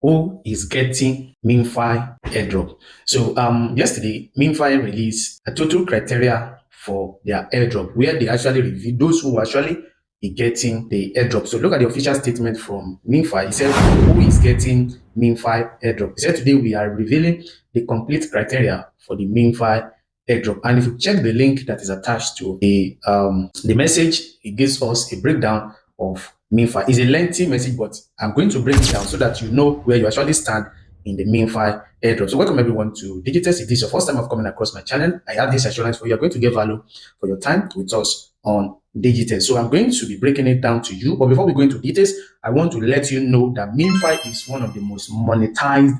who is getting MemeFi Airdrop. So yesterday, MemeFi released a total criteria for their airdrop, where they actually reveal those who actually be getting the airdrop. So look at the official statement from MemeFi. It said, who is getting MemeFi Airdrop? It said, today we are revealing the complete criteria for the MemeFi Airdrop. And if you check the link that is attached to the message, it gives us a breakdown of MemeFi. It's a lengthy message, but I'm going to break it down so that you know where you actually stand in the MemeFi airdrop. So welcome everyone to Digitex. If this is your first time of coming across my channel, I have this assurance for you. You're going to get value for your time with us on Digitex. So I'm going to be breaking it down to you. But before we go into details, I want to let you know that MemeFi is one of the most monetized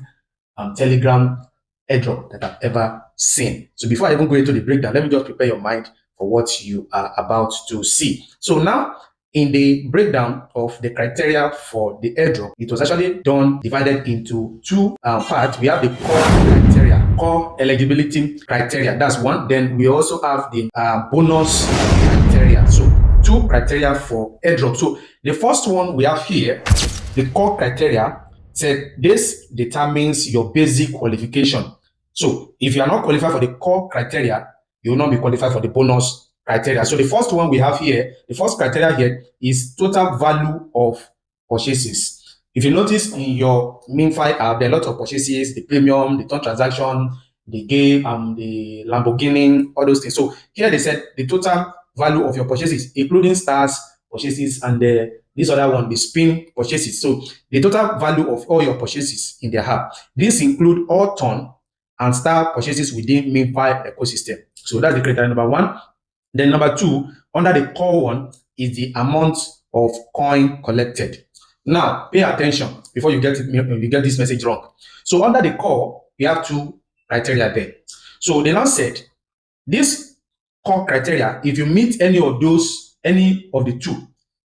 Telegram airdrop that I've ever seen. So before I even go into the breakdown, let me just prepare your mind for what you are about to see. So now, in the breakdown of the criteria for the airdrop, it was actually divided into two parts. We have the core criteria, core eligibility criteria. That's one. Then we also have the bonus criteria. So two criteria for airdrop. So the first one we have here, the core criteria, said this determines your basic qualification. So if you are not qualified for the core criteria, you will not be qualified for the bonus criteria. So the first one we have here, the first criteria here is total value of purchases. If you notice in your MemeFi app, there are a lot of purchases, the premium, the turn transaction, the game, the Lamborghini, all those things. So here they said the total value of your purchases, including stars purchases and this other one, the spin purchases. So the total value of all your purchases in their app. This include all turn and star purchases within MemeFi ecosystem. So that's the criteria number one. Then number two, under the core one, is the amount of coin collected. Now, pay attention before you get this message wrong. So under the core, we have two criteria there. So they now said, this core criteria, if you meet any of the two,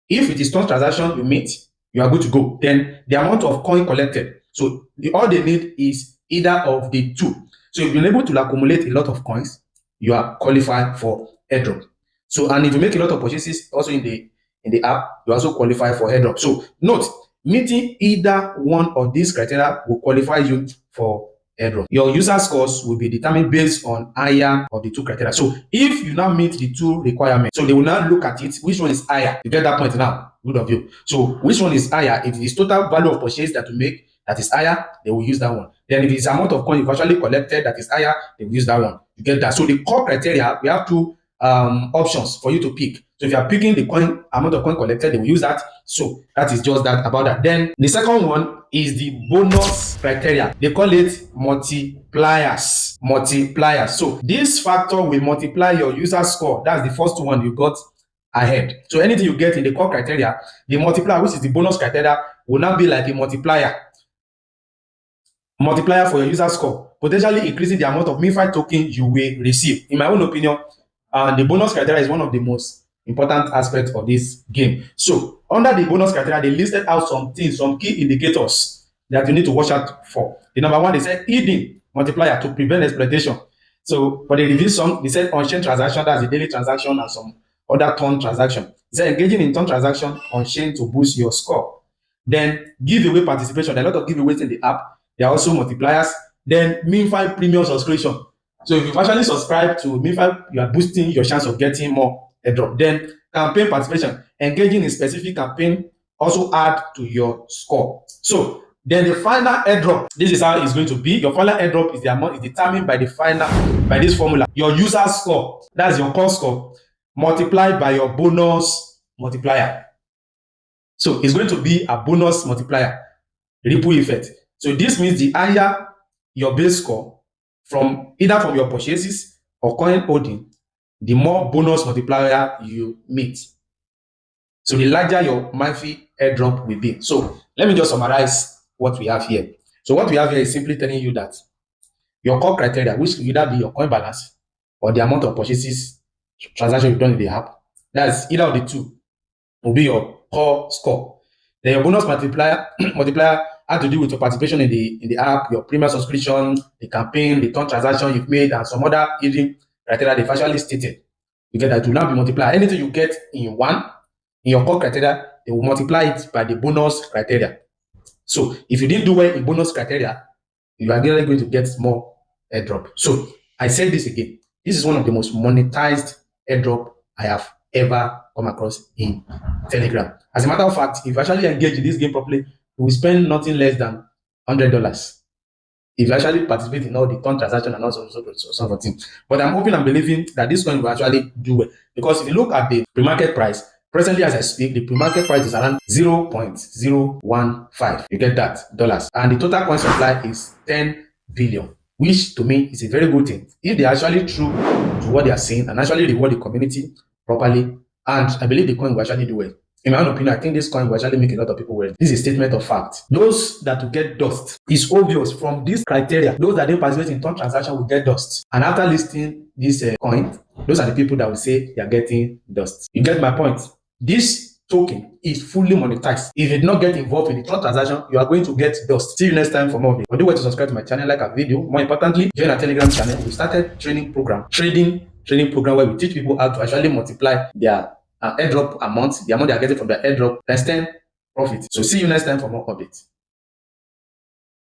if it is turn transaction you meet, you are good to go. Then the amount of coin collected. So all they need is either of the two. So if you're able to accumulate a lot of coins, you are qualified for airdrop. So, and if you make a lot of purchases also in the app, you also qualify for airdrop. So note, meeting either one of these criteria will qualify you for airdrop. Your user scores will be determined based on higher of the two criteria. So if you now meet the two requirements, so they will now look at it, which one is higher. You get that point now? Good of you. So which one is higher? If it is total value of purchase that you make that is higher, they will use that one. Then if it's amount of coin you've actually collected that is higher, they will use that one. You get that? So the core criteria, we have two options for you to pick. So if you are picking the amount of coin collected, they will use that. So that is just that about that. Then the second one is the bonus criteria. They call it multipliers. So this factor will multiply your user score. That's the first one you got ahead. So anything you get in the core criteria, the multiplier, which is the bonus criteria, will now be like a multiplier for your user score, potentially increasing the amount of MemeFi token you will receive. In my own opinion, the bonus criteria is one of the most important aspects of this game. So under the bonus criteria, they listed out some things, some key indicators that you need to watch out for. The number one, they said hidden multiplier to prevent exploitation. So for the review song, they said on-chain transaction, that's the daily transaction and some other turn transaction. They said engaging in turn transaction on-chain to boost your score. Then giveaway participation, there are a lot of giveaways in the app. There are also multipliers. Then MemeFi premium subscription. So if you actually subscribe to MemeFi, you are boosting your chance of getting more airdrop. Then campaign participation, engaging in specific campaign also add to your score. So then the final airdrop, this is how it's going to be. Your final airdrop is the amount is determined by this formula. Your user score, that's your core score, multiplied by your bonus multiplier. So it's going to be a bonus multiplier, ripple effect. So this means the higher your base score from either from your purchases or coin holding, the more bonus multiplier you meet. So the larger your MemeFi airdrop will be. So let me just summarize what we have here. So what we have here is simply telling you that your core criteria, which will either be your coin balance or the amount of purchases transaction you've done in the app, that's either of the two, will be your core score. Then your bonus multiplier had to do with your participation in the app, your premium subscription, the campaign, the turn transaction you've made, and some other hidden criteria they've actually stated. You get that to now be multiplied. Anything you get in your core criteria, they will multiply it by the bonus criteria. So if you didn't do well in bonus criteria, you are really going to get more airdrop. So I said this again. This is one of the most monetized airdrop I have ever come across in Telegram. As a matter of fact, if you actually engage in this game properly, you will spend nothing less than $100 if you actually participate in all the turn transaction and also sort of thing. But I'm hoping and believing that this coin will actually do well, because if you look at the pre-market price, presently as I speak, the pre-market price is around 0.015. You get that, dollars. And the total coin supply is 10 billion, which to me is a very good thing. If they are actually true to what they are saying and actually reward the community properly, and I believe the coin will actually do well. In my own opinion, I think this coin will actually make a lot of people wealthy. This is a statement of fact. Those that will get dust, is obvious from this criteria. Those that don't participate in turn transaction will get dust. And after listing this coin, those are the people that will say they are getting dust. You get my point? This token is fully monetized. If you did not get involved in the turn transaction, you are going to get dust. See you next time for more. But do wait to subscribe to my channel, like our video. More importantly, join our Telegram channel. We started trading program where we teach people how to actually multiply their airdrop amount, the amount they are getting from their airdrop, times 10 profit. So see you next time for more updates.